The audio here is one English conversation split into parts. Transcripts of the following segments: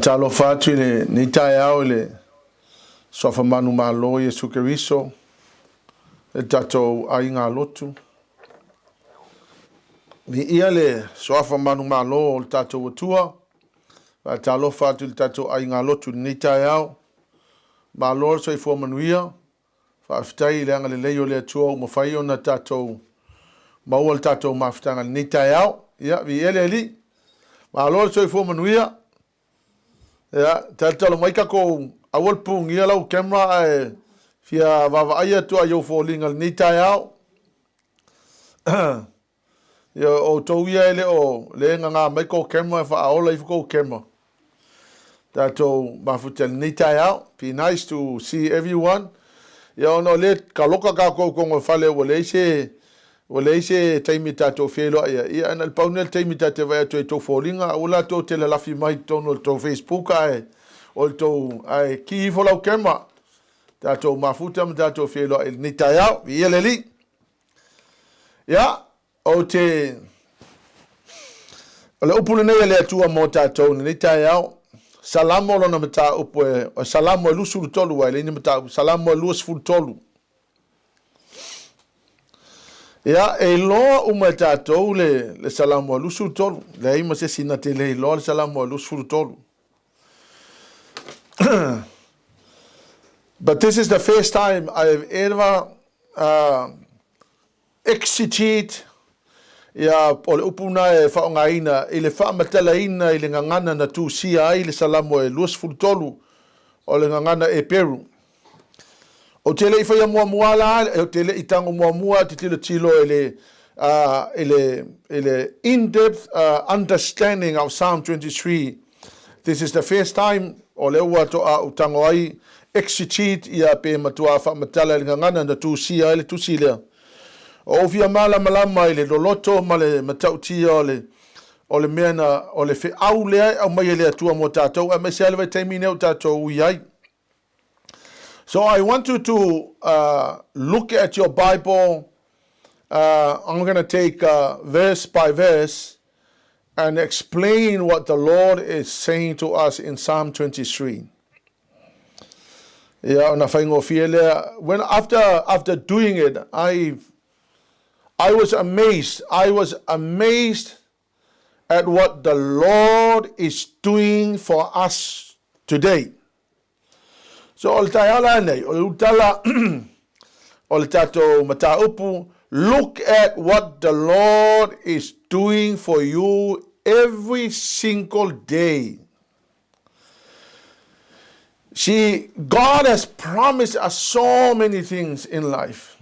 Talo fatu le ni tai au le sofa manu malo Yesu Keriso e tatou ai ngā lotu. Ni ia le sofa manu malo o le tatou atua. Talo fatu le tatou ai ngā lotu ni tai au. Malo le soifua manuia. Whaafitai le anga le leio le atua o mawhai o na tatou maua le tatou mawhitanga ni tai au. Ia, vi ele li. Malo le soifua manuia. Ya, talo mai ka ko awal pung ia lau camera e fia vava aia tu ayo falling ni tai au. Ya o to ia ele o le nga mai ko camera fa aola if ko camera. Tato mafutel ni tai au. Be nice to see everyone. Ya no le ka loka ka ko fale o le se taimi tato felo ia ana el paunel taimi tato vai to fallinga ola to te la fi mai to Facebook ai o to ai ki fo la kema tato mafuta tato felo el nitaya yeleli ya o te ola upule ne le tua mo tato nitaya salamo lo na mata upo salamo lusul tolu ai le ni mata salamo lus ful tolu. Ya e loa uma tātou le salamo alusu tolu. Le ima se sina te le loa le salamo alusu tolu. But this is the first time I have ever exited ya o le upuna e whaongaina i le whaamatalaina i le ngangana na TUSI ai le salamo e alusu tolu o le ngangana e Peru. O tele ifaya mua la, o tele itango mua te tilo ele in-depth understanding of Psalm 23. This is the first time o le ua to a utango ai exegete ia pe matua fa matala ngana na TUSI ai le TUSI le. O fia malama ile loloto male matautia o le mena o le fe au le au mai le atua mo tatou a me se alve taimine o tatou iai. So I want you to look at your Bible. I'm going to take verse by verse and explain what the Lord is saying to us in Psalm 23. Yeah, when after doing it, I was amazed. I was amazed at what the Lord is doing for us today. So o le taiala nei, o le utala, o le tato mataupu, look at what the Lord is doing for you every single day. See, God has promised us so many things in life.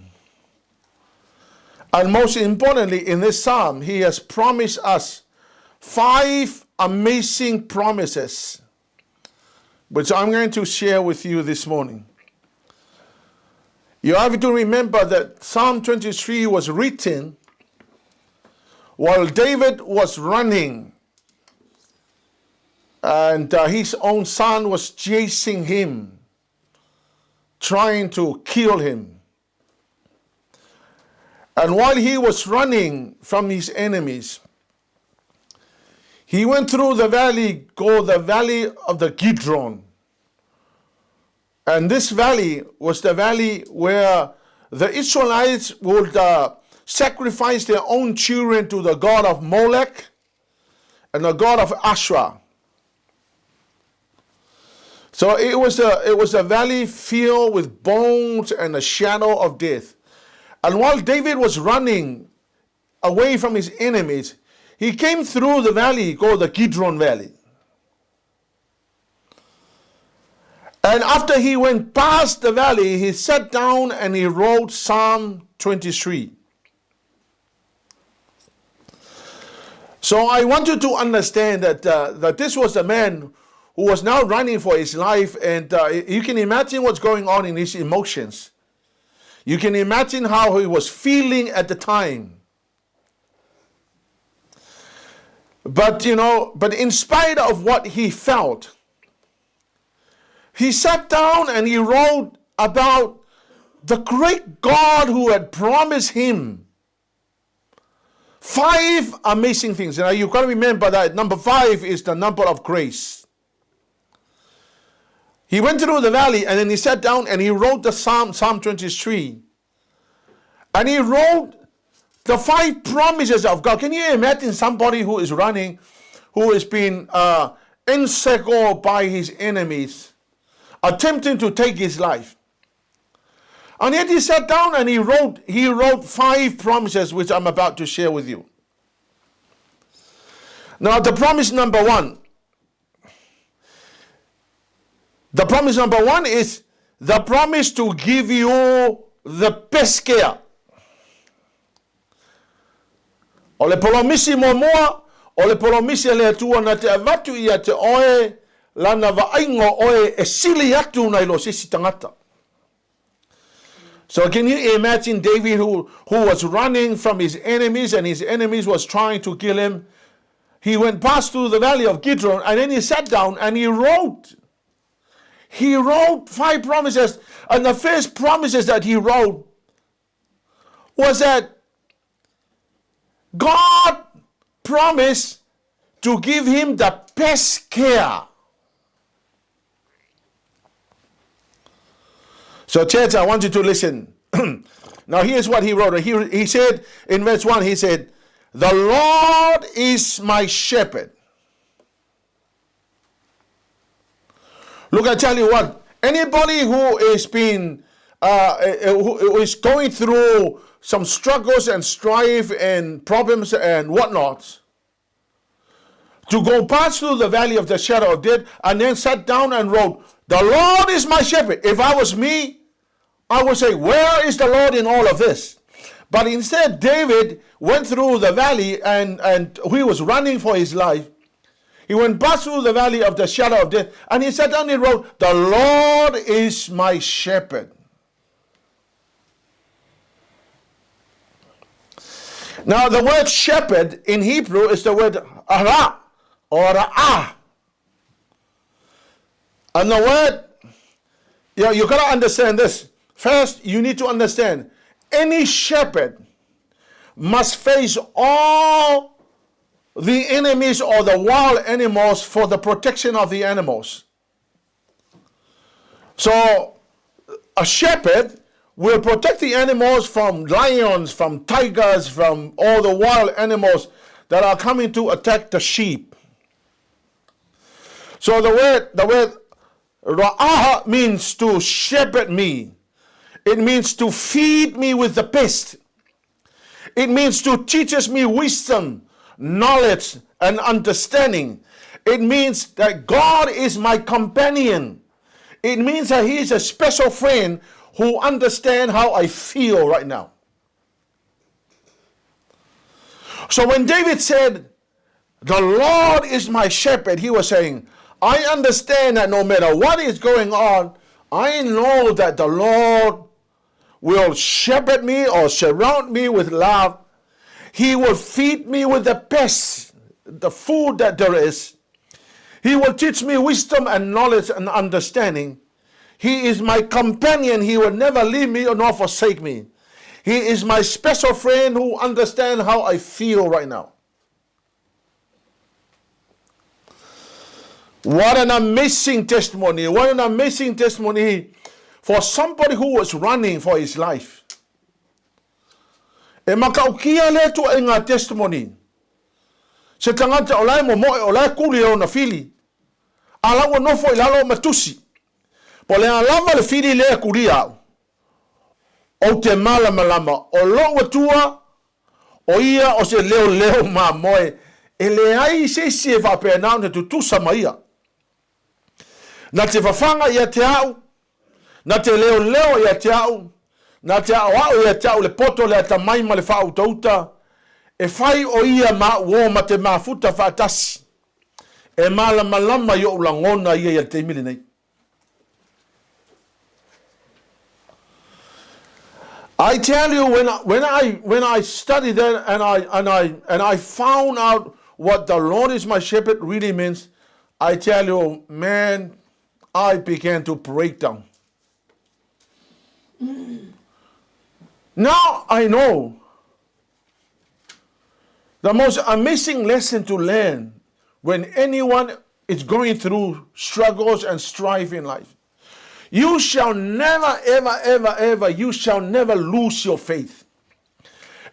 And most importantly, in this psalm, He has promised us 5 amazing promises, which I'm going to share with you this morning. You have to remember that Psalm 23 was written while David was running and his own son was chasing him, trying to kill him. And while he was running from his enemies, he went through the valley called the Valley of the Kidron. And this valley was the valley where the Israelites would sacrifice their own children to the god of Molech and the god of Asherah. So it was a valley filled with bones and a shadow of death. And while David was running away from his enemies, he came through the valley called the Kidron Valley. And after he went past the valley, he sat down and he wrote Psalm 23. So I want you to understand that this was a man who was now running for his life, and you can imagine what's going on in his emotions. You can imagine how he was feeling at the time. But in spite of what he felt, he sat down and he wrote about the great God who had promised him 5 amazing things. Now you've got to remember that number 5 is the number of grace. He went through the valley and then he sat down and he wrote the Psalm 23. And he wrote the 5 promises of God. Can you imagine somebody who is running, who is being encircled by his enemies, attempting to take his life? And yet he sat down and he wrote 5 promises, which I'm about to share with you. Now, the promise number 1. The promise number 1 is the promise to give you the best care. O le polomisi momoa, o le polomisi le atua na te avatu ia te oe, lana vaingo oe e sili atu na ilo sisi tangata. So can you imagine David who was running from his enemies and his enemies was trying to kill him? He went past through the valley of Kidron and then he sat down and he wrote 5 promises. And the first promises that he wrote was that God promised to give him the best care. So church, I want you to listen. Now here's what he wrote. He said in verse 1, he said, "The Lord is my shepherd." Look, I tell you what, anybody who is who is going through some struggles and strife and problems and whatnot, to go past through the valley of the shadow of death and then sat down and wrote, "The Lord is my shepherd." If I was me, I would say, where is the Lord in all of this? But instead, David went through the valley and he was running for his life. He went past through the valley of the shadow of death and he sat down and wrote, "The Lord is my shepherd." Now, the word shepherd in Hebrew is the word ara or ra'ah. And the word, you got to understand this. First, you need to understand, any shepherd must face all the enemies or the wild animals for the protection of the animals. So, a shepherd will protect the animals from lions, from tigers, from all the wild animals that are coming to attack the sheep. So the word ra'ah means to shepherd me. It means to feed me with the best. It means to teach me wisdom, knowledge, and understanding. It means that God is my companion. It means that He is a special friend who understands how I feel right now. So when David said, "The Lord is my shepherd," he was saying, I understand that no matter what is going on, I know that the Lord will shepherd me or surround me with love. He will feed me with the best, the food that there is. He will teach me wisdom and knowledge and understanding. He is my companion. He will never leave me nor forsake me. He is my special friend who understands how I feel right now. What an amazing testimony. What an amazing testimony for somebody who was running for his life. E makaukia le tu e ngā testimony. Se tangata o lai mo moe o lai kuli o na fili. Ala wa nofo i lalo matusi. Po le alama le fili le kuri au. O te malama o lo watua o ia o se leo ma moe. E le ai se se va pe nau te tutusa maia. Na te whawhanga ia te au, na te leo ia te au, na te au ia te au le poto le ata maima le whao tauta, e whai o ia ma uo ma te mafuta whaatasi, e malama yo ulangona ia te mili nei. I tell you, when I studied that and I found out what the Lord is my shepherd really means, I tell you, man, I began to break down. Now I know the most amazing lesson to learn when anyone is going through struggles and strife in life You shall never, ever, ever, ever, you shall never lose your faith.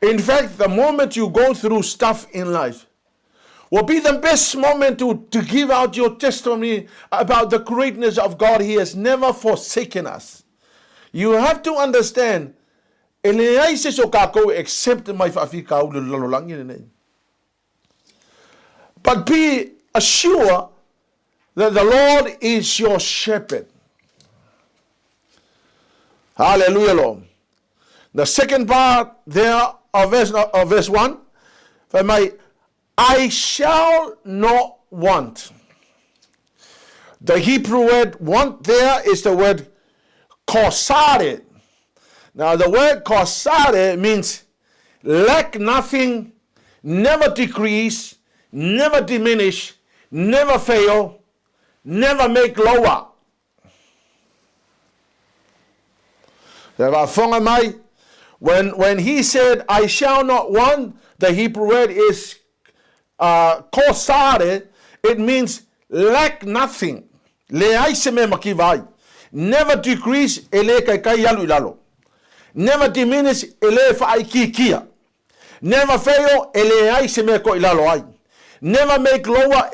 In fact, the moment you go through stuff in life will be the best moment to give out your testimony about the greatness of God. He has never forsaken us. You have to understand, except my FAITAU. But be assured that the Lord is your shepherd. Hallelujah, Lord. The second part there of verse 1, I shall not want. The Hebrew word want there is the word kosare. Now the word kosare means lack nothing, never decrease, never diminish, never fail, never make lower. When he said, I shall not want, the Hebrew word is kosare. It means lack nothing. Never decrease, never diminish, never fail, never make lower,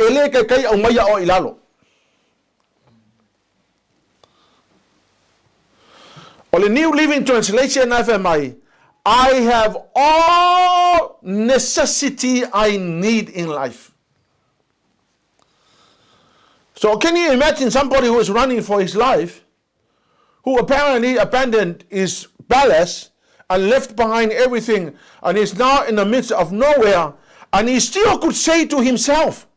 or the New Living Translation, I have all necessity I need in life. So can you imagine somebody who is running for his life, who apparently abandoned his ballast and left behind everything, and is now in the midst of nowhere, and he still could say to himself,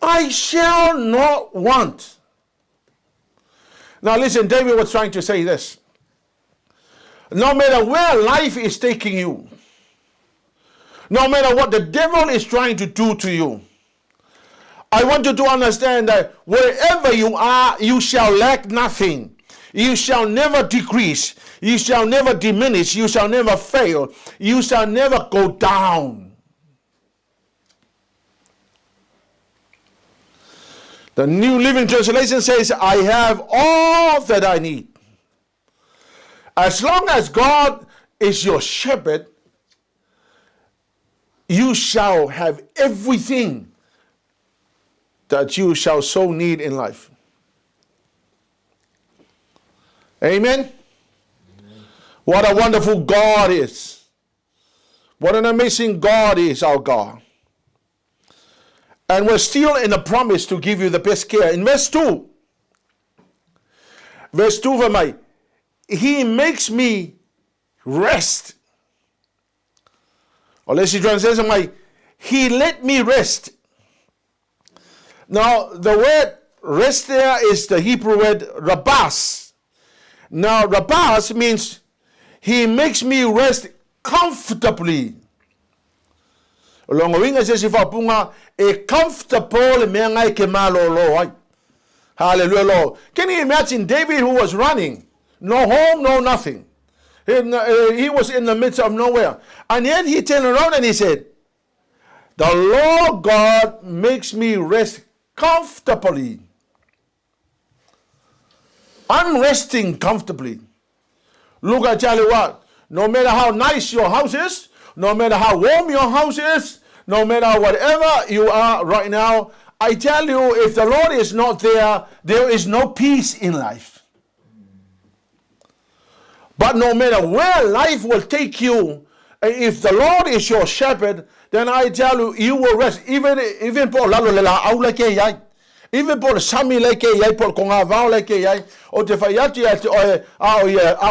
I shall not want. Now listen, David was trying to say this. No matter where life is taking you, no matter what the devil is trying to do to you, I want you to understand that wherever you are, you shall lack nothing. You shall never decrease. You shall never diminish. You shall never fail. You shall never go down. The New Living Translation says, I have all that I need. As long as God is your shepherd, you shall have everything that you shall so need in life. Amen? Amen. What a wonderful God is. What an amazing God is our God. And we're still in a promise to give you the best care. In verse 2, for me, he makes me rest. Or let's see, translation, he let me rest. Now, the word rest there is the Hebrew word rabas. Now, rabas means he makes me rest comfortably. Hallelujah, Lord. Can you imagine David who was running? No home, no nothing. He was in the midst of nowhere. And yet he turned around and he said, the Lord God makes me rest comfortably. I'm resting comfortably. Look, I tell you what, no matter how nice your house is, no matter how warm your house is, no matter whatever you are right now, I tell you, if the Lord is not there, there is no peace in life. But no matter where life will take you, if the Lord is your shepherd, then I tell you, you will rest. Even por lalo lela aula ke yai. Even por sami leke yai por konga vao leke yai. O te fayati a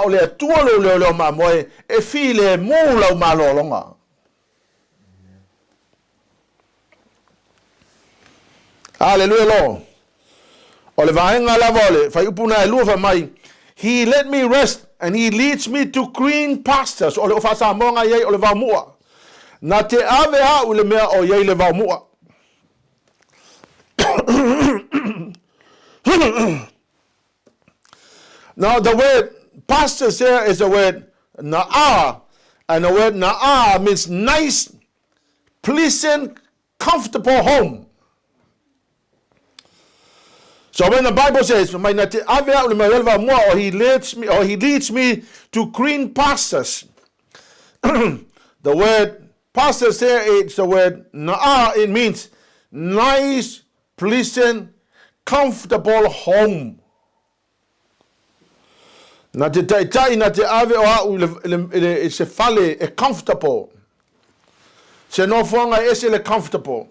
o le tuolo le ma moe e file mula ma longa. Hallelujah, Lord. O le vaenga la vole fa upuna e lua mai. He let me rest and he leads me to green pastures. O le fa sa monga yai o le va mua. Na te ave ha ule mea o yai le va mua. Now the word pastors here is the word na'ah. And the word na'ah means nice, pleasant, comfortable home. So when the Bible says, or he leads me to green pastures. The word pastures there, it's the word na'ah. It means nice, pleasant, comfortable home. Na te taitai na te ave o au se fale e comfortable. Se no whanga ese le comfortable.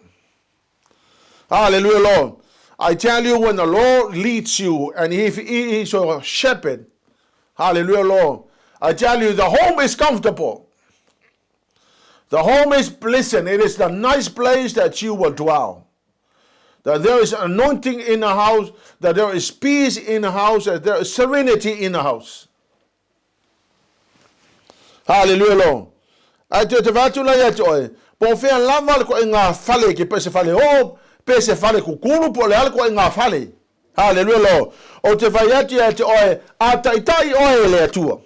Hallelujah, Lord. I tell you, when the Lord leads you, and if he is your shepherd, hallelujah, Lord, I tell you, the home is comfortable. The home is pleasant. It is the nice place that you will dwell. That there is anointing in the house, that there is peace in the house, that there is serenity in the house. Hallelujah, Lord. I tell you, po fea lava ko inga fale ki pese fale o pese fale ku kulu po le alko inga fale. Hallelujah, Lord. O te vaiati te oe a taitai oe le atua.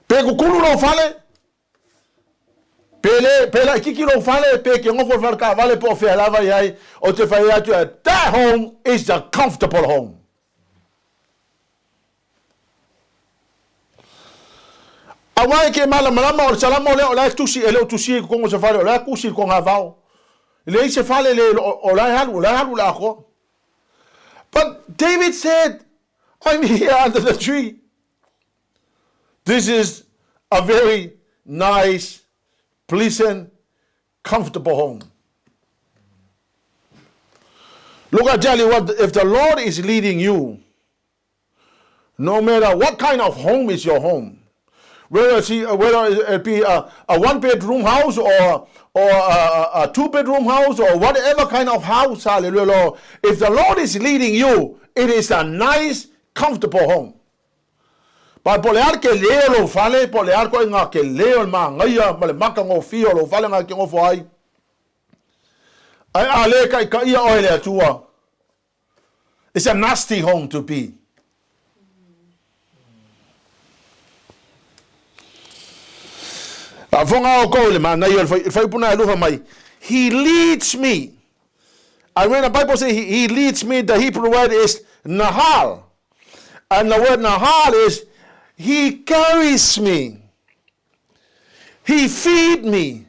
Pe ku kulu lo fale. Pela kiki lo fale pe ke ngofo fale ka vale po fea lava yai o te vaiati that home is the comfortable home. Awai ke malama o salamo le o la tusi ele o tusi ko ngo se fale o la kusi ko ngavao. Le se fale le o la halu la ko. But David said, I'm here under the tree. This is a very nice, pleasant, comfortable home. Look, I tell you what, if the Lord is leading you, no matter what kind of home is your home, whether it be a one-bedroom house or a two-bedroom house or whatever kind of house, hallelujah, Lord. If the Lord is leading you, it is a nice, comfortable home. But polear ke leo lo fale, polear ko inga ke leo ma ngaya male maka ngo fio lo fale nga ke ngo foi. Ai ale ka ia oile atua. It's a nasty home to be. He leads me. And when the Bible says he leads me, the Hebrew word is nahal. And the word nahal is he carries me. He feed me.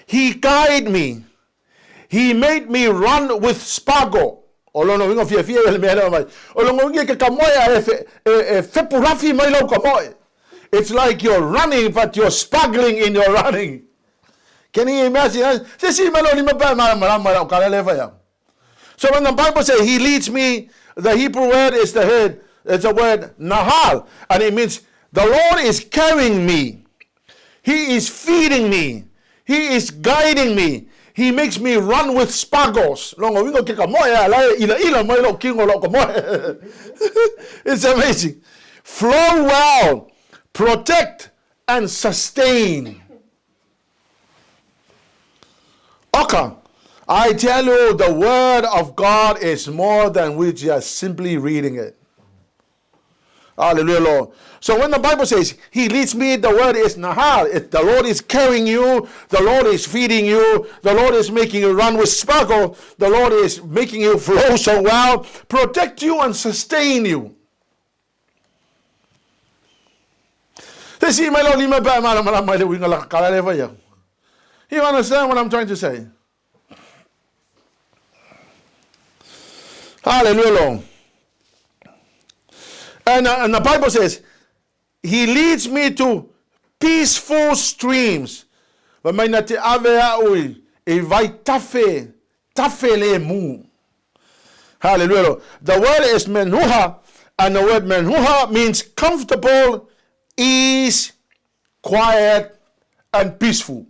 He guide me. He made me run with spargo. It's like you're running, but you're struggling in your running. Can you imagine? So when the Bible says he leads me, the Hebrew word is the head. It's the word nahal. And it means the Lord is carrying me. He is feeding me. He is guiding me. He makes me run with spargles. It's amazing. Flow well. Protect and sustain. Okay. I tell you, the word of God is more than we just simply reading it. Hallelujah, Lord. So when the Bible says, he leads me, the word is nahal. The Lord is carrying you. The Lord is feeding you. The Lord is making you run with sparkle. The Lord is making you flow so well. Protect you and sustain you. You understand what I'm trying to say? Hallelujah, Lord. And the Bible says, he leads me to peaceful streams. Hallelujah. The word is menuha, and the word menuha means comfortable, ease, quiet, and peaceful.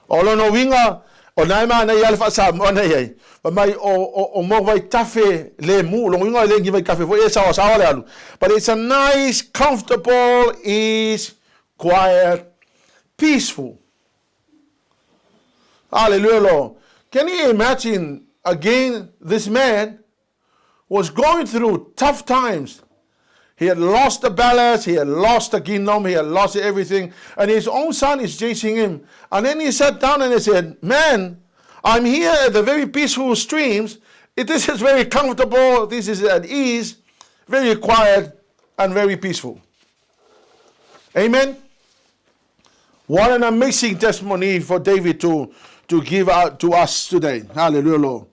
Olono winga onaima na yalfa sam onayai. Mai o mo vai tafe le mu lo winga le ngi vai cafe fo esa sa wala alu. But it's a nice, comfortable, ease, quiet, peaceful. Hallelujah, Lord. Can you imagine again, this man was going through tough times. He had lost the balance, he had lost the kingdom, he had lost everything, and his own son is chasing him. And then he sat down and he said, man, I'm here at the very peaceful streams. This is very comfortable. This is at ease, very quiet and very peaceful. Amen. What an amazing testimony for David to give out to us today. Hallelujah, Lord.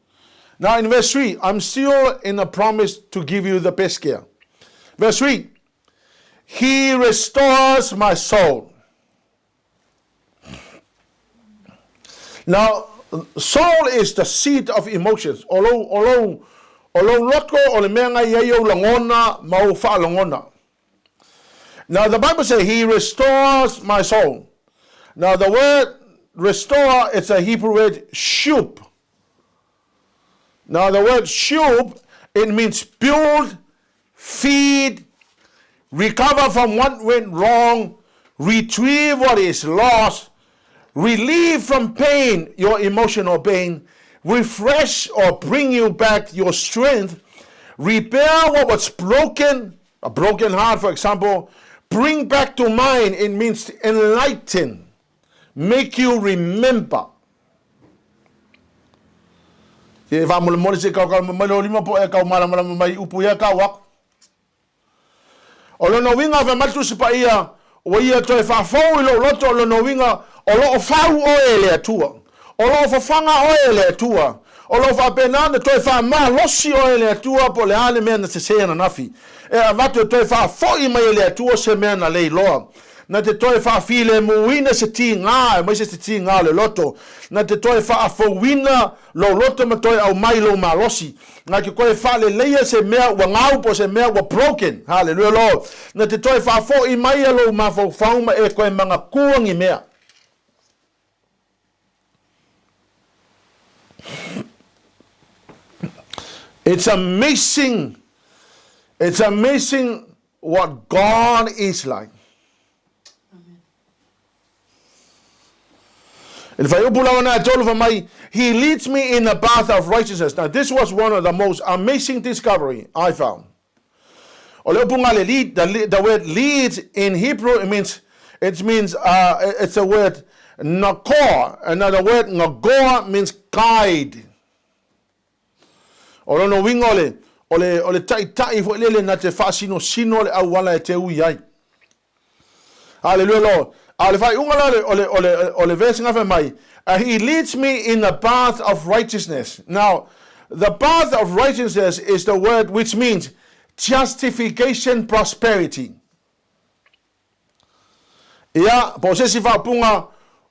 Now in verse 3, I'm still in a promise to give you the best care. Verse 3, he restores my soul. Now, soul is the seat of emotions. Although lotko o le mea ngai ia langona mau wha langona. Now the Bible says he restores my soul. Now the word restore, it's a Hebrew word shub. Now the word shub, it means build, feed, recover from what went wrong, retrieve what is lost, relieve from pain, your emotional pain, refresh or bring you back your strength, repair what was broken, a broken heart, for example, bring back to mind, it means enlighten, make you remember. Olo no winga fa matu sipa ia o ia toi fa fo ilo loto olo no winga olo fa u o ele atua olo fa fanga o ele atua olo fa penana toi fa ma losi o ele atua po le ale mena se sena nafi e avatu toi fa fo i mai ele atua se mena le loa na te toi fa file muina se tinga mai se tinga le loto na te toi fa fo wina lo loto ma toi au mai lo ma losi na ke koe fa le leia se mea wa ngau po se mea wa broken. Hallelujah, Lord. Na te toi fa fo i mai lo ma fo fauma e koe manga kuangi mea. It's amazing. It's amazing what God is like. He leads me in the path of righteousness. Now, this was one of the most amazing discovery I found. The word lead in Hebrew, it means it's a word nakor. Another word nagor means guide. Ole tai fo lele na te fasino sino le awala e te uyai. Hallelujah, Lord. He leads me in the path of righteousness. Now, the path of righteousness is the word which means justification, prosperity. Ia, posesi fa punga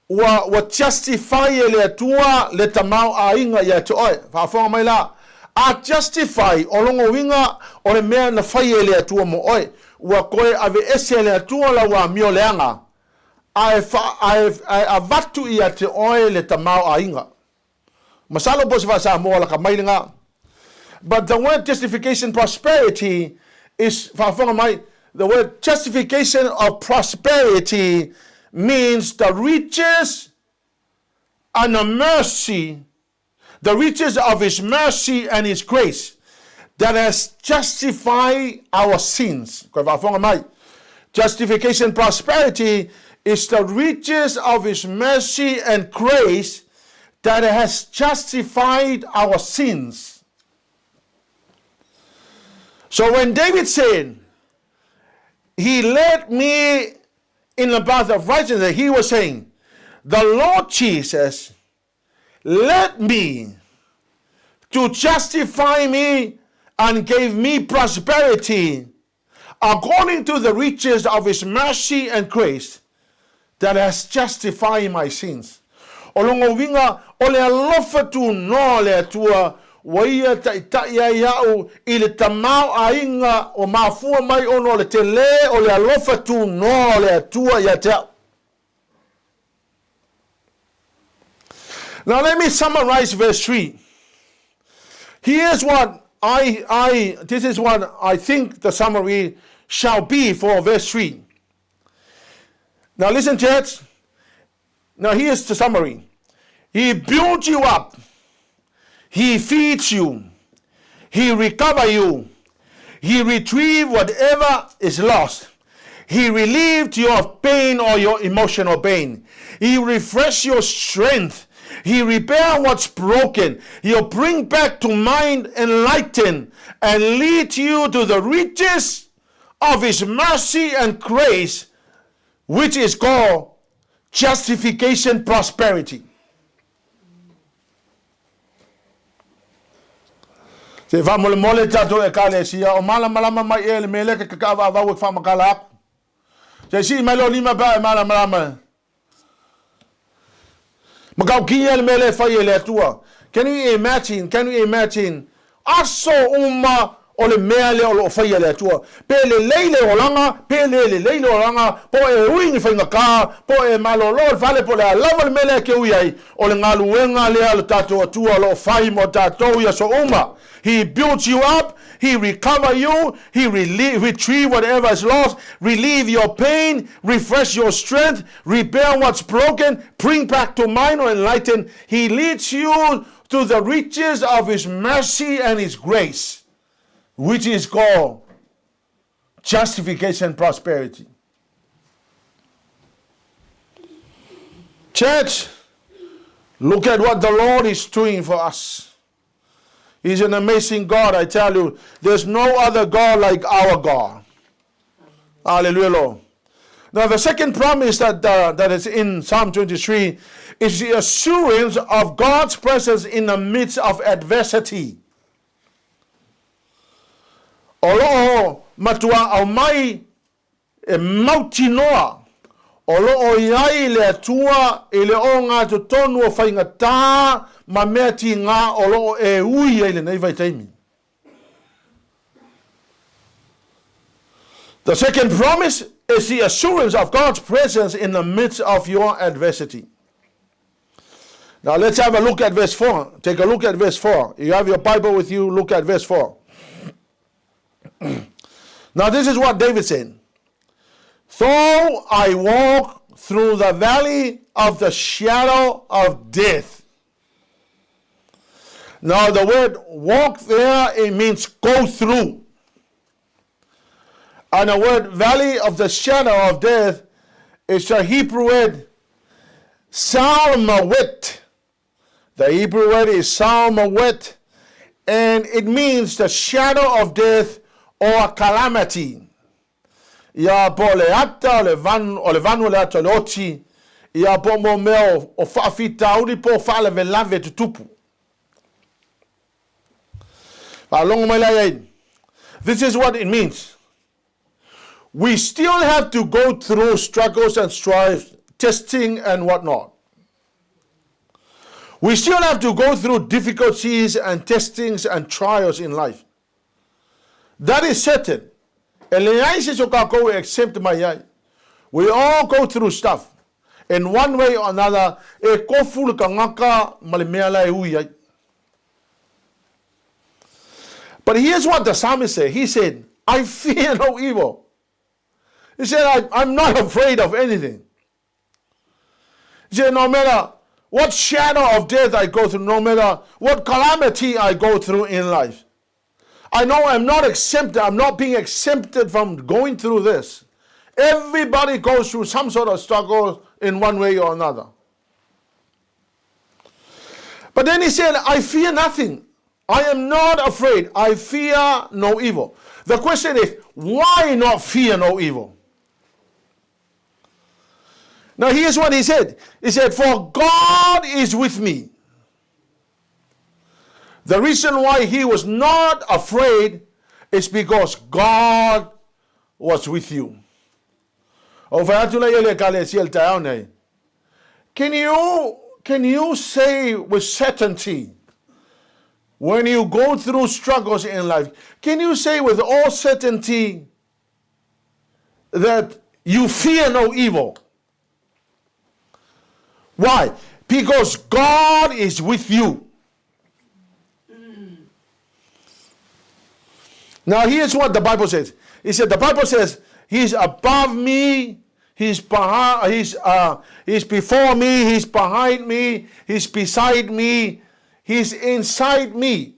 wa justify le tua le tamau a inga ya te oi. Fa fonga mai la. A justify olongo winga o le mea na fai le tua mo oi. Wa koe ave ese le tua la wa mio leanga. I avatu ia te oe le tamau a inga. Masalo po se sa mo la ka mai nga. But the word justification prosperity is the word justification of prosperity means the riches and the mercy, the riches of his mercy and his grace that has justified our sins. Justification prosperity is the riches of his mercy and grace that has justified our sins. So when David said, he led me in the path of righteousness, he was saying, the Lord Jesus led me to justify me and gave me prosperity according to the riches of his mercy and grace that has justified my sins. Olongo winga ole alofa tu no le tua waia ta ia iau ile tamau ainga o mafua mai ono le tele ole alofa tu no le tua ia te. Now let me summarize verse 3. Here's what this is what I think the summary shall be for verse 3. Now listen, church. Now here's the summary. He builds you up. He feeds you. He recovers you. He retrieves whatever is lost. He relieved your pain or your emotional pain. He refreshes your strength. He repair what's broken. He'll bring back to mind, enlighten, and lead you to the riches of His mercy and grace, which is called justification, prosperity. Se va mole tato e kale sia o malama mai ele mele ke ka va wa fa makala. Se si malo lima ba malama. Magau ki ele mele fa ele tua. Can you imagine? Aso uma o le mele o fa ele tua. Pele leile o langa, leile o langa, po e uini fa ngaka, po e malo lo vale po le lava mele ke uyai. O le ngalu wenga le al tato tua lo fai mo tato ya so uma. He builds you up, He recover you, He retrieve whatever is lost, relieve your pain, refresh your strength, repair what's broken, bring back to mind or enlighten. He leads you to the riches of His mercy and His grace, which is called justification, prosperity. Church, look at what the Lord is doing for us. He's an amazing God, I tell you. There's no other God like our God. Hallelujah, Lord. Now, the second promise that is in Psalm 23 is the assurance of God's presence in the midst of adversity. Olo matua au mai e mauti noa. Olo o iai le atua e le o ngā tu tonu o whainga tā ma mea ti ngā olo e ui e le nei vai taimi. The second promise is the assurance of God's presence in the midst of your adversity. Now let's have a look at verse 4. Take a look at verse 4. You have your Bible with you, look at verse 4. Now this is what David said. Though I walk through the valley of the shadow of death. Now the word walk there, it means go through. And the word valley of the shadow of death is the Hebrew word salmawet. The Hebrew word is salmawet, and it means the shadow of death or calamity. Ia po le ata o le vanu le ata le oti, ia po mo meo o whaafita uri po whaale ve lave tutupu. This is what it means. We still have to go through struggles and strife, testing and whatnot. We still have to go through difficulties and testings and trials in life. That is certain. We all go through stuff. In one way or another, but here's what the psalmist said. He said, I fear no evil. He said, I'm not afraid of anything. He said, no matter what shadow of death I go through, no matter what calamity I go through in life, I know I'm not exempted. I'm not being exempted from going through this. Everybody goes through some sort of struggle in one way or another. But then he said, I fear nothing. I am not afraid. I fear no evil. The question is, why not fear no evil? Now here's what he said. He said, for God is with me. The reason why he was not afraid is because God was with you. Can you say with certainty, when you go through struggles in life, can you say with all certainty that you fear no evil? Why? Because God is with you. Now here's what the Bible says. He said, the Bible says, He's above me, He's before me, He's behind me, He's beside me, He's inside me.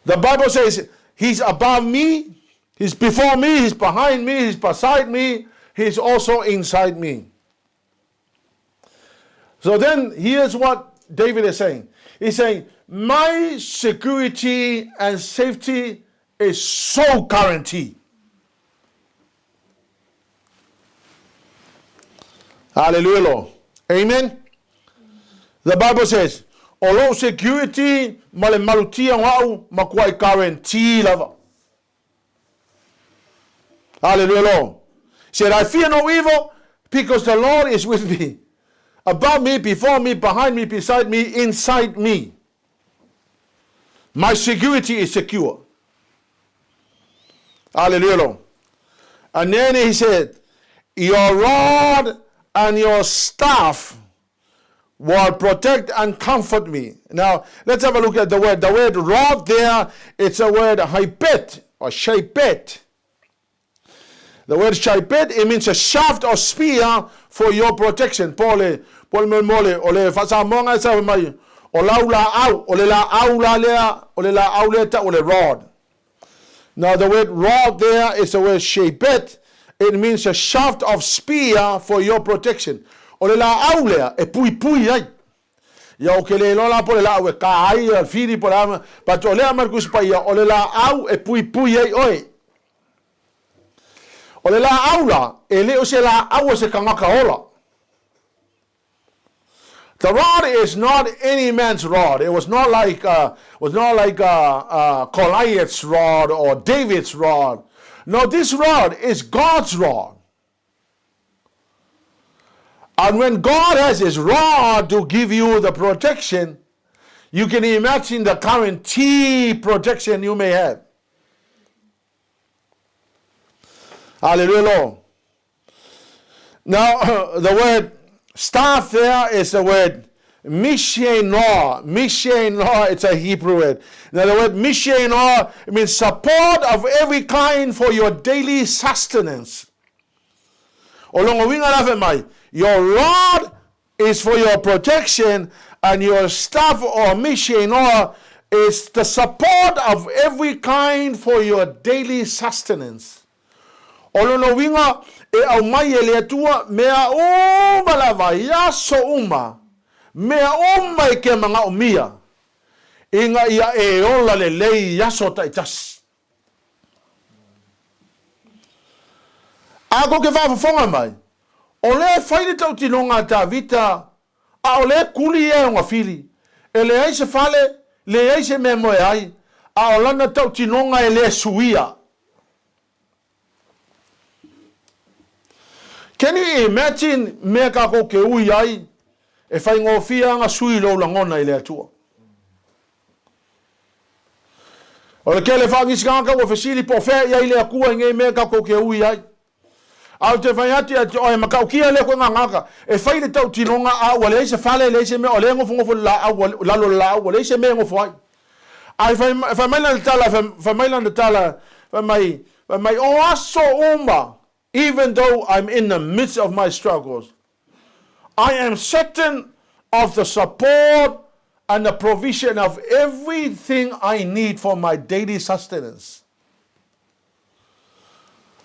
The Bible says, He's above me, He's before me, He's behind me, He's beside me, He's also inside me. So then here's what David is saying. He's saying, my security and safety is so guaranteed. Hallelujah, Lord. Amen. The Bible says, although security male malutia wau makuai guarantee lava. Hallelujah, Lord. He said, I fear no evil because the Lord is with me. Above me, before me, behind me, beside me, inside me. My security is secure. Hallelujah, Lord. And then he said, your rod and your staff will protect and comfort me. Now, let's have a look at the word. The word rod there, it's a word haipet or shaipet. The word shaipet, it means a shaft or spear for your protection. Pole mole, ole fasamonga sa mai, olaula au, ole la aula lea, ole la auleta, ole rod. Now, the word rod there is the word shaipet. It means a shaft of spear for your protection. Ole la aulea, e pui ai. Ya o ke le lola pole la au e ka ai al firi pole ama, but ole a markus pa ia, ole la au e pui ai oi. Ole la aula, e leo se la au se kangaka ola. The rod is not any man's rod. It was not like Goliath's rod or David's rod. No, this rod is God's rod. And when God has his rod to give you the protection, you can imagine the guaranteed protection you may have. Hallelujah, Lord. Now, the word staff there is the word mishenor. Mishenor, it's a Hebrew word. Now, the word mishenor means support of every kind for your daily sustenance. Your rod is for your protection, and your staff or mishenor is the support of every kind for your daily sustenance. Olono winga e au mai e lea tua mea uma lava yaso uma mea uma e ke manga o mia inga ia e ola le lei yaso taitas ako ke whafafonga mai o le whaile tau tinonga ta vita a o le kuli e unga fili e le eise fale le eise me moe ai a o lana tau tinonga e le suia. Can you imagine me ka ko ke ui ai e whai ngofia nga sui lo langona i lea tua. O le ke le whangisi kanga o whesili po whea ia i lea kua ngai me ka ko ke ui ai. Au te whai ati ati oe makau kia le koe ngangaka e whai le tau tinonga a ua leise whale leise me o le ngofo la au lalo la au leise me ngofo ai. Ai whai maila na tala whai mai o aso uma. Even though I'm in the midst of my struggles, I am certain of the support and the provision of everything I need for my daily sustenance.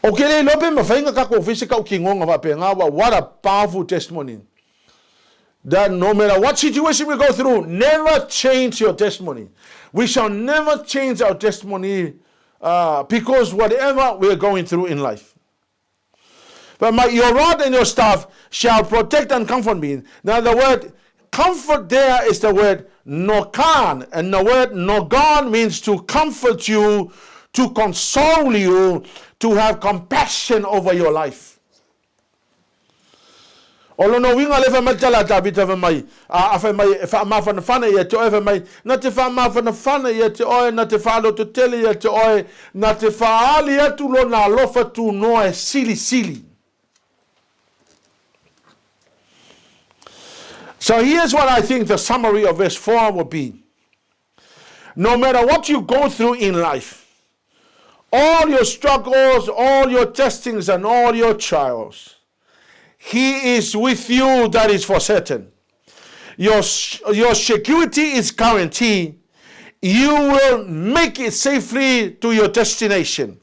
Okay, what a powerful testimony. That no matter what situation we go through, never change your testimony. We shall never change our testimony because whatever we're going through in life. But your rod and your staff shall protect and comfort me. Now the word comfort there is the word nokan. And the word nogan means to comfort you, to console you, to have compassion over your life. Olo no winga le fa matala ta bita fa mai a fa mai fa ma fa na ye to fa mai na te fa ma fa na ye te o na te fa lo to tele ye te o na te fa ali tu lo na lo fa tu no e sili. So here's what I think the summary of verse 4 will be. No matter what you go through in life, all your struggles, all your testings, and all your trials, He is with you, that is for certain. Your security is guaranteed. You will make it safely to your destination.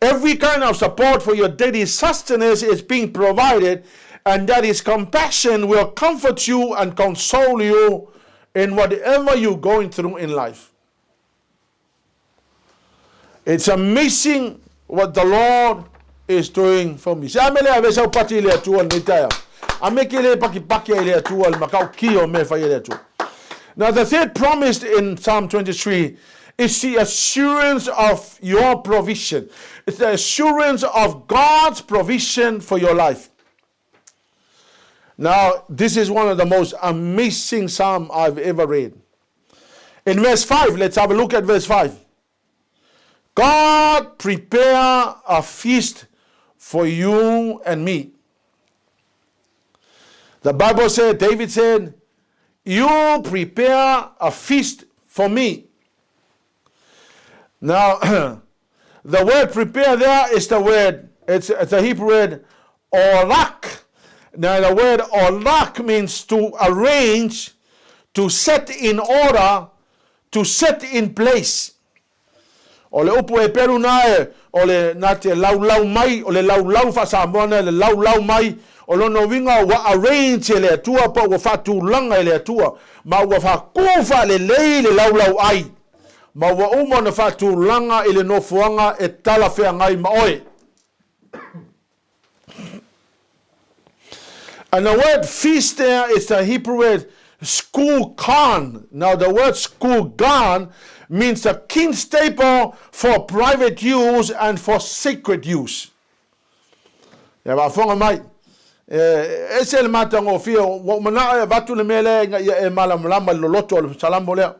Every kind of support for your daily sustenance is being provided, and that his compassion will comfort you and console you in whatever you're going through in life. It's amazing what the Lord is doing for me. Now the third promise in Psalm 23 is the assurance of your provision. It's the assurance of God's provision for your life. Now, this is one of the most amazing Psalms I've ever read. In verse 5, let's have a look at verse 5. God prepare a feast for you and me. The Bible said, David said, you prepare a feast for me. Now, the word prepare there is the word, it's the Hebrew word orak. Now, the word orak means to arrange, to set in order, to set in place. O le upu e peru nae, o le nate lau mai, o le lau fa Samoana, le lau mai, o lono winga wa arrange le atua pa wa fatu langa le atua, ma wa fa kufa le lei le lau ai, ma wa uma na fatu langa ile no fuanga e tala fea ngai maoe. And the word feast there is the Hebrew word skukan. Now the word skukan means a king staple for private use and for sacred use. Ya ba fonga mai. Ese le matango fio wo mana vatu le mele e malam lamba loloto salambo le.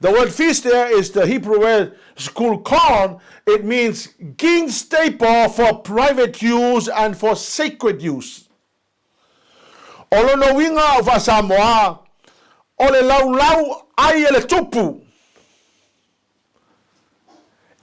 The word feast there is the Hebrew word skukan. It means king staple for private use and for sacred use. Olo no winga of Samoa, ole lau ai ele tupu.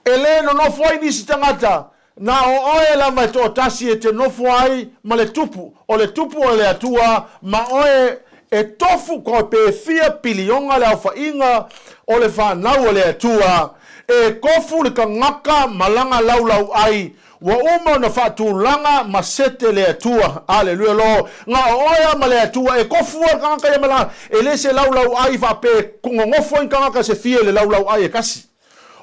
Ele no foi nisi tangata, na o oe la mai to tasi e te no foi ma le tupu. O le tupu o le atua, ma oe e tofu ko pe fia pilionga le alfa inga, o le whanau o le atua, e kofu le ka ngaka malanga lau ai, wa uma na fatulanga masete le atua. Hallelujah lo. Nga oya ma le atua e kofua kanga ya mala ele se lau ai va pe kungongofo kanga se fie le lau ai e kasi.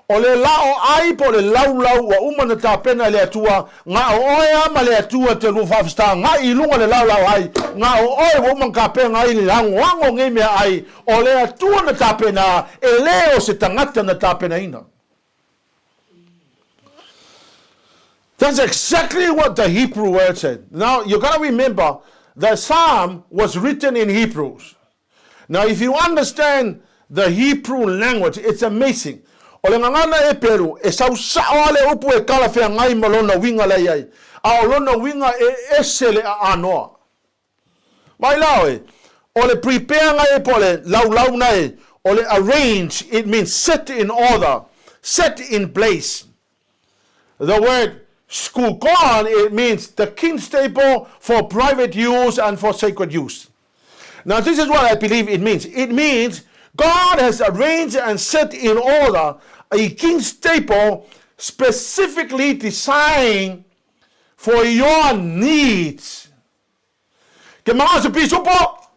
O le lao ai po le lau wa uma na tapena le atua nga oya ma le atua te lu fafsta nga ilunga le lau ai nga oya wa uma ka pe nga ile lango wango ngeme ai o le atua na tapena ele o se tangata na tapena ina. That's exactly what the Hebrew word said. Now, you got to remember, the Psalm was written in Hebrews. Now, if you understand the Hebrew language, it's amazing. O le ngangana e peru, e sau saole upu e kala fea ngai malona winga la iai. A olona winga e esele a anoa. Vai lao e. O le prepare ngai e po le lau nai. O le arrange, it means set in order, set in place. The word skukan, it means the king staple for private use and for sacred use. Now this is what I believe it means. It means God has arranged and set in order a king staple specifically designed for your needs. Ke mga sa pisupo,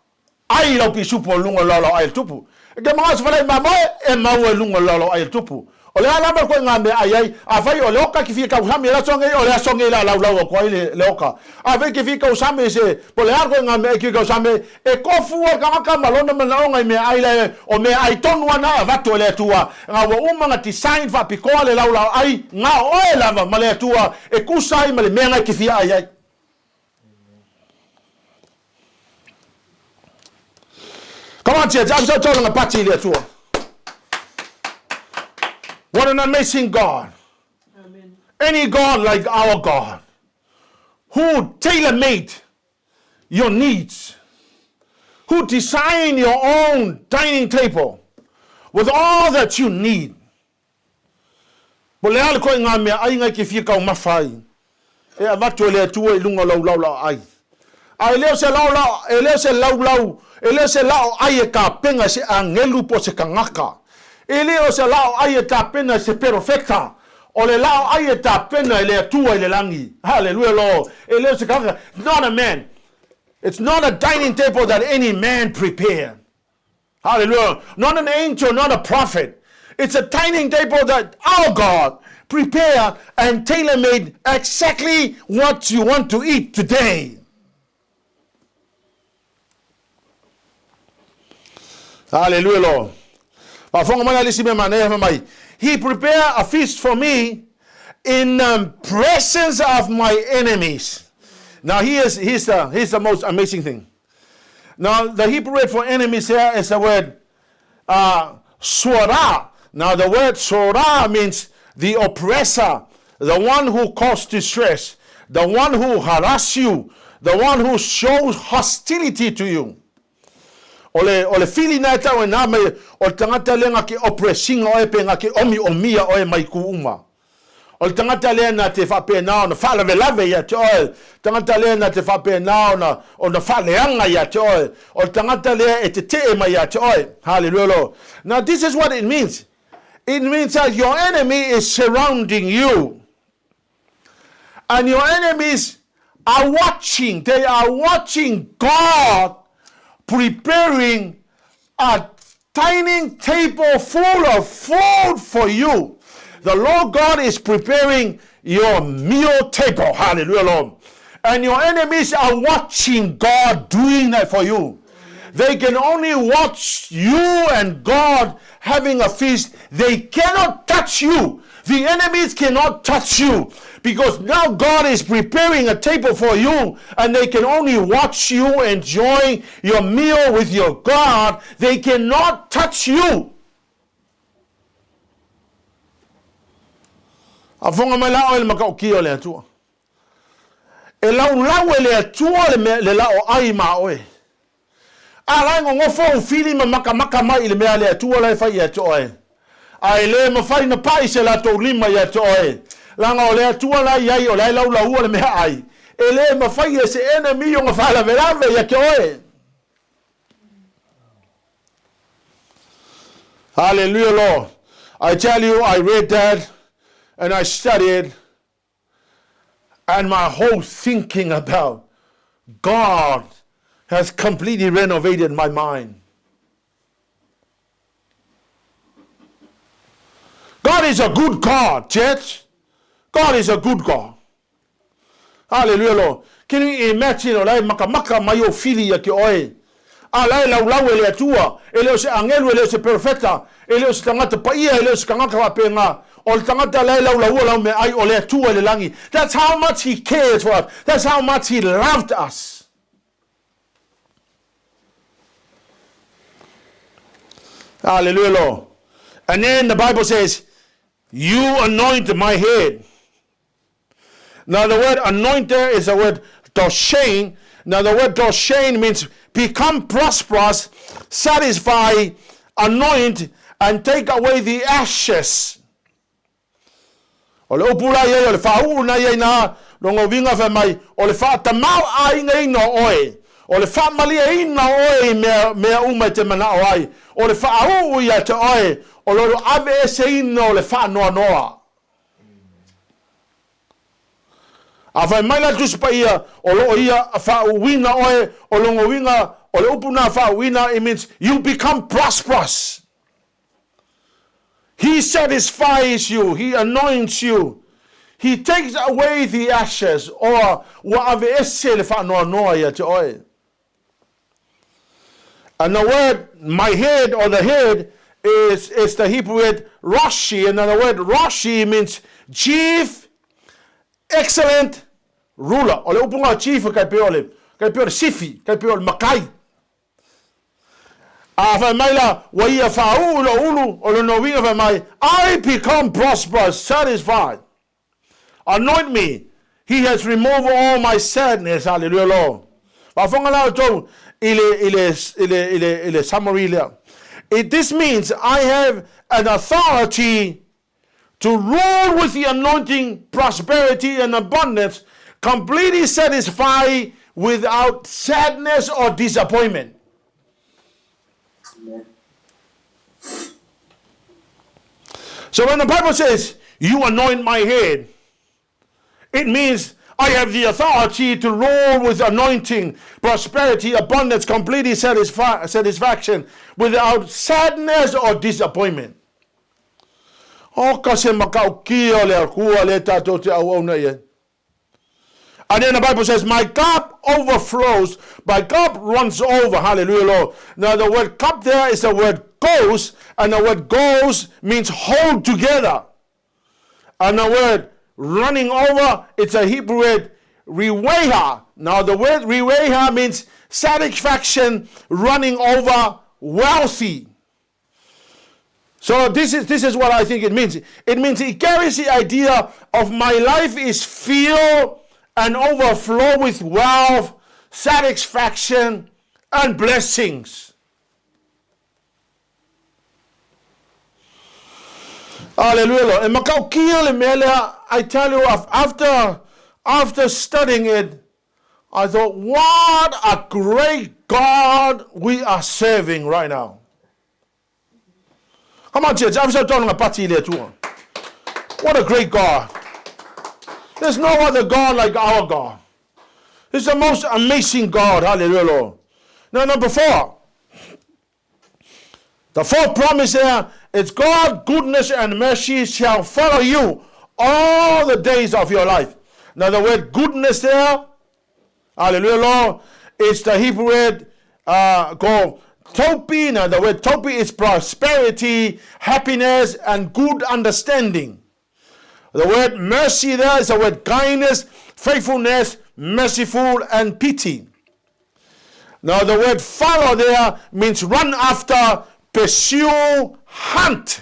ay lau pisupo lunga lalo ay tupu. Ke mga sa falay mamoy, e mawe lunga lalo ay tupu. O le alama ko ngame ayai afai o le oka ki fika usame la songe o le songe la lau ko ile le oka afai ki fika usame se po le arko ngame ki ka usame e kofu o ka malona malonga me ai o me ai tonu ana vato le tua nga wo umanga design fa piko le lau ai nga o e lava male tua e kusai male menga ki fia ayai. Come on, church, I'm so telling a party le tua. What an amazing God. Amen. Any God like our God, who tailor-made your needs, who designed your own dining table with all that you need. Bole ala ko nga me ai nga ki fika o mafai. E avato le tua I lunga lau ai. Ai leo se lau, ele se lau ai e ka penga se angelu po se kangaka. Ele o se lao ai e tapena se perfecta. O le lao ai e tapena ele atua ele langi. Hallelujah lo. Ele se kanga. Not a man. It's not a dining table that any man prepared. Hallelujah. Not an angel, not a prophet. It's a dining table that our God prepared and tailor-made exactly what you want to eat today. Hallelujah, Lord. He prepared a feast for me in the presence of my enemies. Now, here's the most amazing thing. Now, the Hebrew word for enemies here is the word Surah. Now, the word Surah means the oppressor, the one who caused distress, the one who harass you, the one who shows hostility to you. Ole fili na ita na me o tangata lenga ki oppressing o pe nga ki omi omia o mai kuuma. O tangata le na te fa pe na fala velave ya tol. Tangata le na te fa pe na o na fala yanga ya tol. O tangata le e te mai ya tol. Hallelujah. Now this is what it means. It means that your enemy is surrounding you. And your enemies are watching. They are watching God preparing a dining table full of food for you. The Lord God is preparing your meal table. Hallelujah, Lord. And your enemies are watching God doing that for you. They can only watch you and God having a feast. They cannot touch you. The enemies cannot touch you. Because now God is preparing a table for you, and they can only watch you enjoying your meal with your God. They cannot touch you. Afonga mala oil makauki le atua. E lau le atua le lao ai ma oe. Ala ngofo fili maka mai le mea le atua le fai atua. Ai le mafai na pai se la to lima ya toe. Langa ole atua la yai ole lau la ua le mea ai. Ele mafai se enemy o ngafala velave ya toe. Hallelujah, Lord. I tell you, I read that and I studied, and my whole thinking about God has completely renovated my mind. God is a good God, church. God is a good God. Hallelujah, Lord. Can you imagine olai maka mayo fili ya ki oe? Alai lau ele atua, ele se angelu ele se perfecta, ele se tangata paia, ele se kangaka penga. Ol tangata lau me ai ole atua ele langi. That's how much he cares for us. That's how much he loved us. Hallelujah, Lord. And then the Bible says, you anoint my head. Now the word anoint there is the word doshain. Now the word doshain means become prosperous, satisfy, anoint, and take away the ashes. Ole opula ye ole fa'u na ye na longo vinga fa mai ole fa tamau ai ngai no oe. Ole fa mali ai na oe me uma te mana oai. Ole fa'u ya te oe. Ole ave se no ole fa noa. Afa mai la tus pa ia olo ia fa wina oe olongo winga ole upuna fa wina. It means you become prosperous. He satisfies you. He anoints you. He takes away the ashes or wa'ave esele fa noa ya te oe. And the word my head or the head is the Hebrew word Rashi. And the word Rashi means chief, excellent ruler. Ole upunga chief kai peole sifi, kai peole makai. Afa maila waia fa ulu ole no winga fa mai. I become prosperous, satisfied. Anoint me. He has removed all my sadness. Hallelujah, Lord. Afonga la to ile summary le. This means I have an authority to rule with the anointing, prosperity, and abundance, completely satisfied without sadness or disappointment. Amen. So when the Bible says, you anoint my head, it means I have the authority to rule with anointing, prosperity, abundance, complete satisfaction, without sadness or disappointment. O kasi makau kia le kua le tato te au na ye. And then the Bible says, my cup overflows, my cup runs over. Hallelujah, Lord. Now the word cup there is the word goes, and the word goes means hold together. And the word running over, it's a Hebrew word, riweha. Now the word riweha means satisfaction, running over, wealthy. So this is what I think it means. It means it carries the idea of my life is filled and overflow with wealth, satisfaction, and blessings. Hallelujah. And I tell you, after studying it, I thought, what a great God we are serving right now. Come on, church. What a great God. There's no other God like our God. He's the most amazing God. Hallelujah, Lord. Now, number 4. The fourth promise there is God, goodness, and mercy shall follow you all the days of your life. Now, the word goodness there, hallelujah, Lord, is the Hebrew word called topi. Now, the word topi is prosperity, happiness, and good understanding. The word mercy there is the word kindness, faithfulness, merciful, and pity. Now the word follow there means run after, pursue, hunt.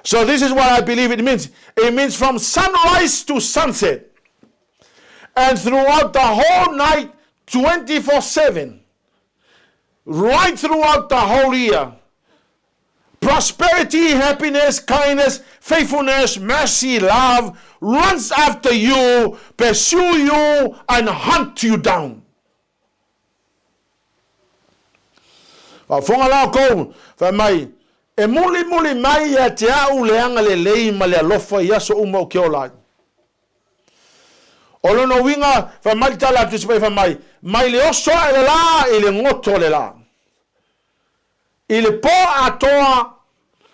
So this is what I believe it means. It means from sunrise to sunset. And throughout the whole night, 24/7. Right throughout the whole year. Prosperity, happiness, kindness, faithfulness, mercy, love runs after you, pursue you, and hunt you down. Fonga la ko fa mai e muli mai ya te au le anga le lei ma le alofa ia so uma ke ola. Olo no winga fa mai tala tu se fa mai le oso e la e le ngoto le la. Il po atoa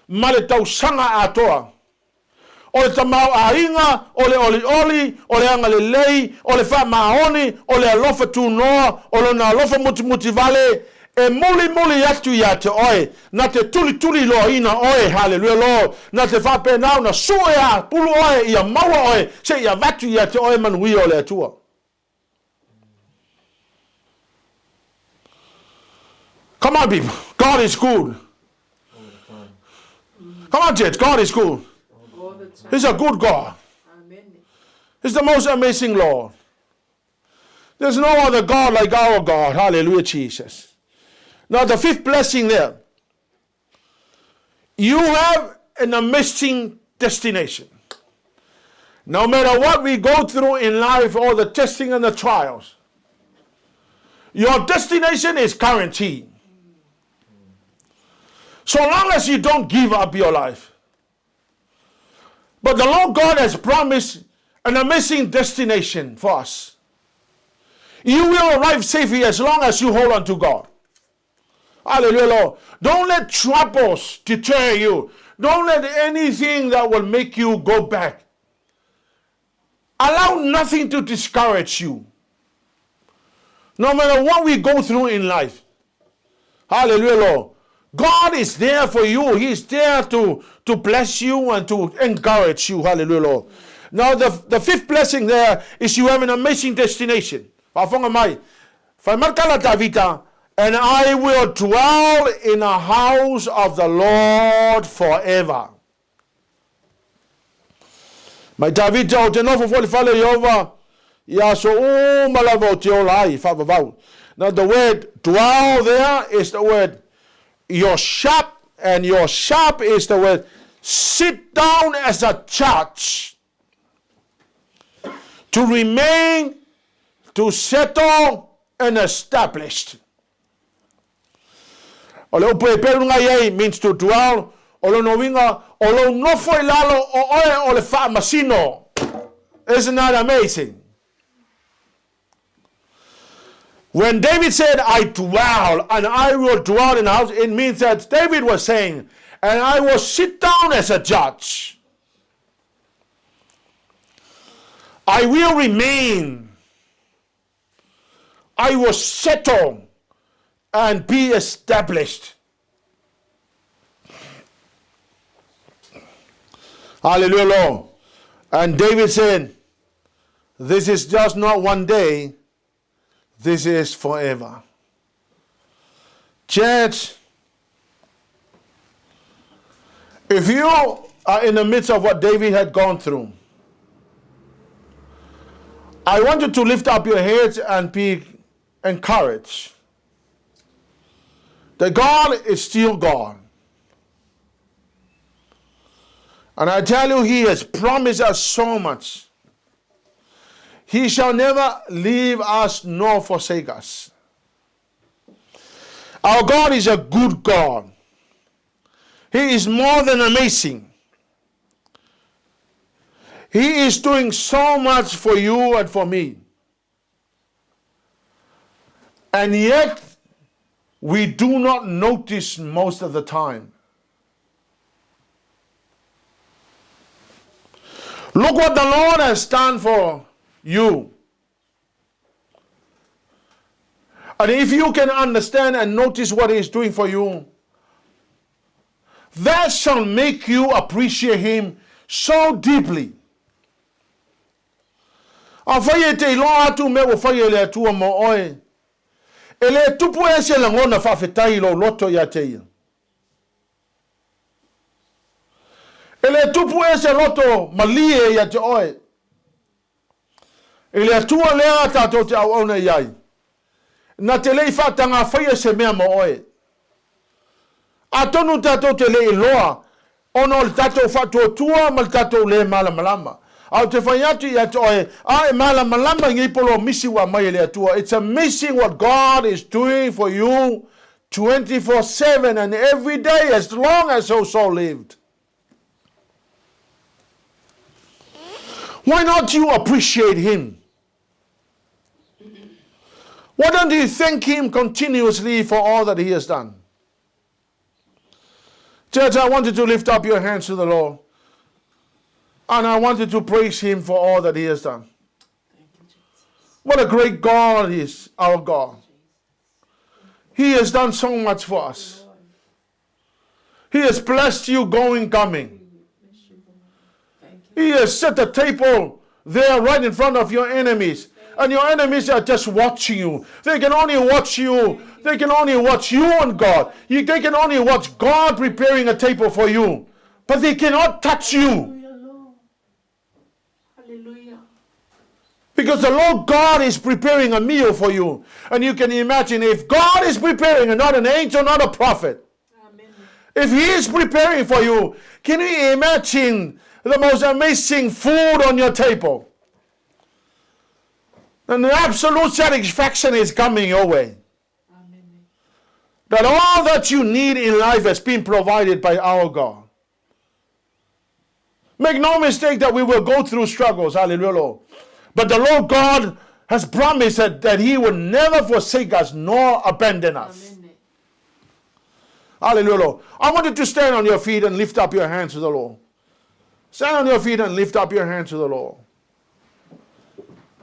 ma le tausanga atoa. O le tamau a inga, o le oli, o le anga le lei, o le wha maoni, o le alofa tu noa, o le na alofa muti vale, e muli atu ia te oe, na te tuli loa ina oe, hallelujah Lord, na te wha penau, na sue a pulu oe, ia maua oe, se ia vatu ia te oe manui o le atua. Come on, people. God is good. Come on, church. God is good. He's a good God. He's the most amazing Lord. There's no other God like our God. Hallelujah, Jesus. Now, the fifth blessing there. You have an amazing destination. No matter what we go through in life, all the testing and the trials, your destination is guaranteed. So long as you don't give up your life. But the Lord God has promised an amazing destination for us. You will arrive safely as long as you hold on to God. Hallelujah, Lord. Don't let troubles deter you. Don't let anything that will make you go back. Allow nothing to discourage you. No matter what we go through in life. Hallelujah, Lord. God is there for you. He is there to bless you and to encourage you. Hallelujah, Lord. Now, the fifth blessing there is you have an amazing destination. And I will dwell in the house of the Lord forever. My David o te nofo fo le fale Yehova ia so malavo te olai fa. Now the word dwell there is the word your shop, and your shop is the word sit down as a church, to remain, to settle, and established. Ole upe perunga yei means to dwell. Ole no winga, ole no foi lalo o oe ole fa masino. Isn't that amazing? When David said, I dwell and I will dwell in the house, it means that David was saying, and I will sit down as a judge. I will remain. I will settle and be established. Hallelujah, Lord. And David said, this is just not one day, this is forever. Church, if you are in the midst of what David had gone through, I want you to lift up your heads and be encouraged that God is still God. And I tell you, He has promised us so much. He shall never leave us nor forsake us. Our God is a good God. He is more than amazing. He is doing so much for you and for me. And yet, we do not notice most of the time. Look what the Lord has done for you. And if you can understand and notice what He is doing for you, that shall make you appreciate Him so deeply. Afaye te lo atu me wo faye le atu mo oi. Ele tupu ese la ngona fa FAITAU lo loto ya te. Ele tupu ese loto malie ya te oi. Ele atua lea tato te au ona iai. Na te lei whatanga whaia se mea mo oe. A tonu tato te lei loa. Ono le tato whatua tua ma le tato le malamalama. Au te whaiatu i atu oe. A e malamalama ngi polo misi wa mai le atua. It's amazing what God is doing for you 24/7 and every day as long as your soul lived. Why not you appreciate Him? Why don't you thank Him continuously for all that He has done? Church, I want you to lift up your hands to the Lord. And I want you to praise Him for all that He has done. What a great God is our God. He has done so much for us. He has blessed you going, coming. He has set a table there right in front of your enemies. And your enemies are just watching you. They can only watch you. They can only watch you and God. They can only watch God preparing a table for you. But they cannot touch you. Hallelujah. Because the Lord God is preparing a meal for you. And you can imagine if God is preparing and not an angel, not a prophet. Amen. If He is preparing for you, can you imagine the most amazing food on your table? And the absolute satisfaction is coming your way. Amen. That all that you need in life has been provided by our God. Make no mistake that we will go through struggles. Hallelujah, Lord. But the Lord God has promised that He will never forsake us nor abandon us. Amen. Hallelujah, Lord. I want you to stand on your feet and lift up your hands to the Lord. Stand on your feet and lift up your hands to the Lord.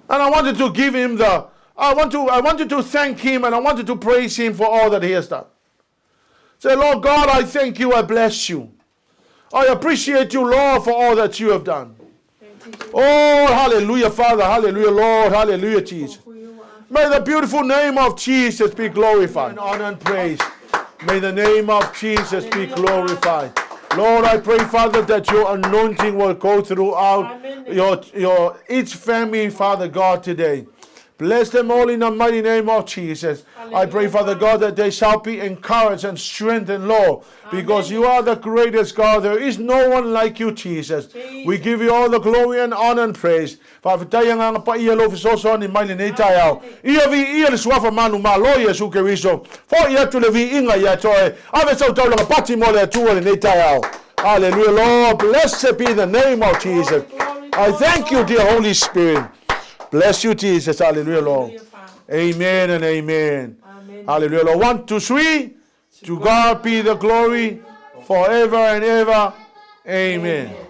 And I wanted to give Him I wanted to thank Him and I wanted to praise Him for all that He has done. Say, Lord God, I thank you, I bless you. I appreciate you, Lord, for all that you have done. Oh, hallelujah, Father, hallelujah, Lord, hallelujah, Jesus. May the beautiful name of Jesus be glorified. And honor and praise. May the name of Jesus be glorified. Lord, I pray, Father, that your anointing will go throughout your each family, Father God, today. Bless them all in the mighty name of Jesus. I pray, Father God, that they shall be encouraged and strengthened, Lord, because you are the greatest God. There is no one like you, Jesus. We give you all the glory and honor and praise. Father, tayang pa iya lo fisoso ni mai ni tayo. Iya vi iya le swafa manu ma lo Yesu Kristo. For iya tu le vi inga ya toe. Ave so tau la pati mo le tu le ni tayo. Hallelujah, Lord. Blessed be the name of Jesus. I thank you, dear Holy Spirit. Bless you, Jesus. Hallelujah, Lord. Amen and amen. Hallelujah, Lord. 1, 2, 3. To God be the glory forever and ever. Amen.